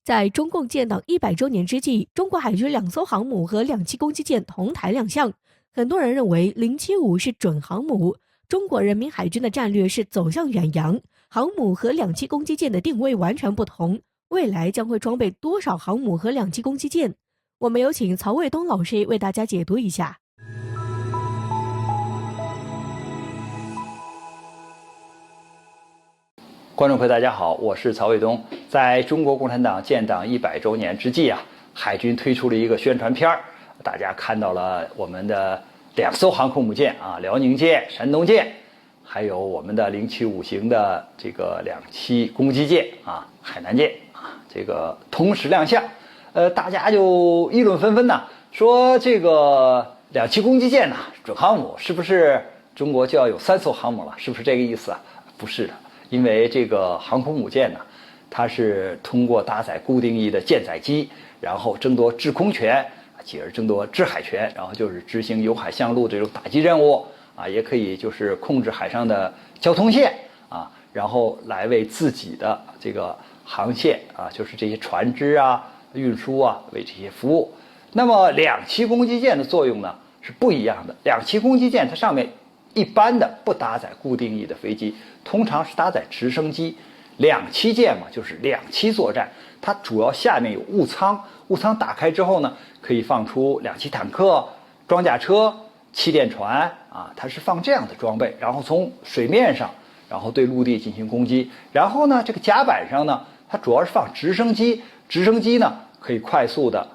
在中共建党100周年之际，中国海军2艘航母和2栖攻击舰同台亮相。很多人认为075是准航母，中国人民海军的战略是走向远洋，航母和2栖攻击舰的定位完全不同。未来将会装备多少航母和2栖攻击舰？我们有请曹卫东老师为大家解读一下。观众朋友大家好，我是曹卫东。在中国共产党建党100周年之际海军推出了一个宣传片，大家看到了我们的2艘航空母舰辽宁舰、山东舰，还有我们的075型的这个2栖攻击舰海南舰这个同时亮相。大家就议论纷纷说这个2栖攻击舰准航母是不是中国就要有3艘航母了？是不是这个意思不是的。因为这个航空母舰它是通过搭载固定翼的舰载机，然后争夺制空权，继而争夺制海权，然后就是执行由海向陆这种打击任务也可以就是控制海上的交通线然后来为自己的这个航线就是这些船只运输为这些服务。那么2栖攻击舰的作用呢是不一样的。2栖攻击舰它上面一般的不搭载固定翼的飞机，通常是搭载直升机。2栖舰就是2栖作战，它主要下面有物舱，物舱打开之后呢，可以放出2栖坦克、装甲车、气垫船它是放这样的装备，然后从水面上，然后对陆地进行攻击。然后呢，这个甲板上呢，它主要是放直升机，直升机呢可以快速的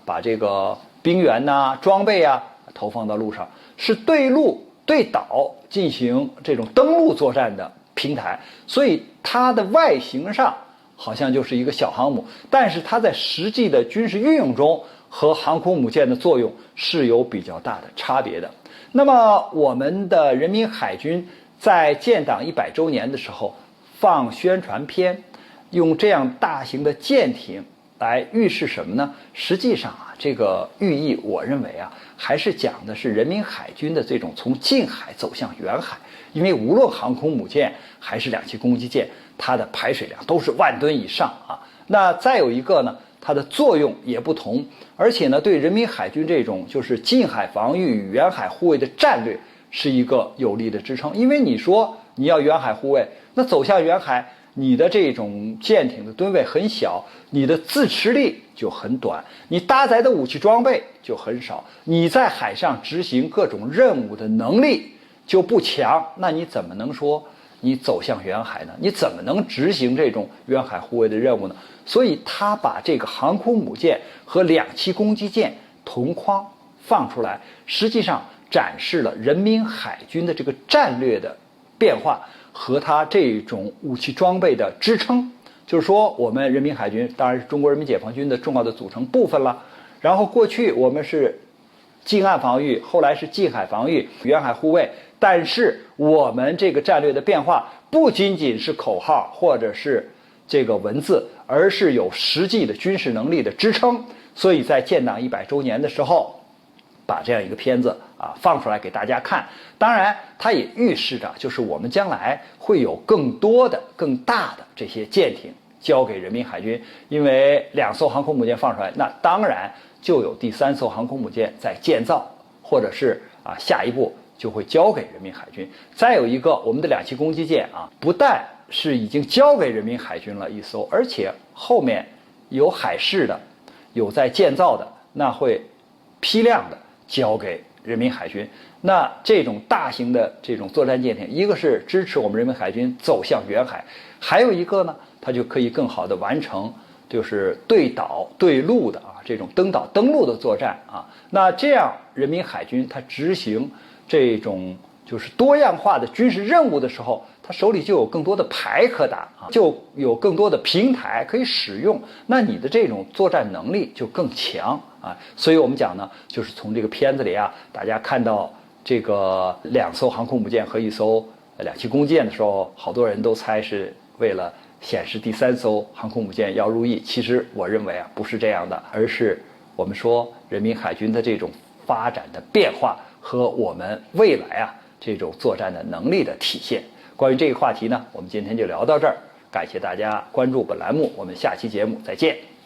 把这个兵员装备投放到路上，是对陆对岛进行这种登陆作战的平台。所以它的外形上好像就是一个小航母，但是它在实际的军事运用中和航空母舰的作用是有比较大的差别的。那么我们的人民海军在建党100周年的时候放宣传片，用这样大型的舰艇来预示什么呢？实际上这个寓意我认为还是讲的是人民海军的这种从近海走向远海。因为无论航空母舰还是2栖攻击舰，它的排水量都是10000吨以上那再有一个呢，它的作用也不同，而且呢，对人民海军这种就是近海防御与远海护卫的战略是一个有力的支撑。因为你说你要远海护卫，那走向远海，你的这种舰艇的吨位很小，你的自持力就很短，你搭载的武器装备就很少，你在海上执行各种任务的能力就不强，那你怎么能说你走向远海呢？你怎么能执行这种远海护卫的任务呢？所以他把这个航空母舰和2栖攻击舰同框放出来，实际上展示了人民海军的这个战略的变化和它这种武器装备的支撑。就是说我们人民海军当然是中国人民解放军的重要的组成部分了。然后过去我们是近岸防御，后来是近海防御、远海护卫，但是我们这个战略的变化不仅仅是口号或者是这个文字，而是有实际的军事能力的支撑。所以在建党100周年的时候把这样一个片子放出来给大家看。当然它也预示着就是我们将来会有更多的更大的这些舰艇交给人民海军。因为2艘航空母舰放出来，那当然就有第3艘航空母舰在建造，或者是下一步就会交给人民海军。再有一个，我们的2栖攻击舰不但是已经交给人民海军了1艘，而且后面有海事的，有在建造的，那会批量的交给人民海军。那这种大型的这种作战舰艇，一个是支持我们人民海军走向远海，还有一个呢，它就可以更好的完成就是对岛对陆的这种登岛登陆的作战那这样人民海军它执行这种就是多样化的军事任务的时候，他手里就有更多的牌可打就有更多的平台可以使用，那你的这种作战能力就更强所以我们讲呢，就是从这个片子里大家看到这个2艘航空母舰和1艘2栖攻击舰的时候，好多人都猜是为了显示第3艘航空母舰要入役。其实我认为不是这样的，而是我们说人民海军的这种发展的变化和我们未来这种作战的能力的体现。关于这个话题呢，我们今天就聊到这儿，感谢大家关注本栏目，我们下期节目再见。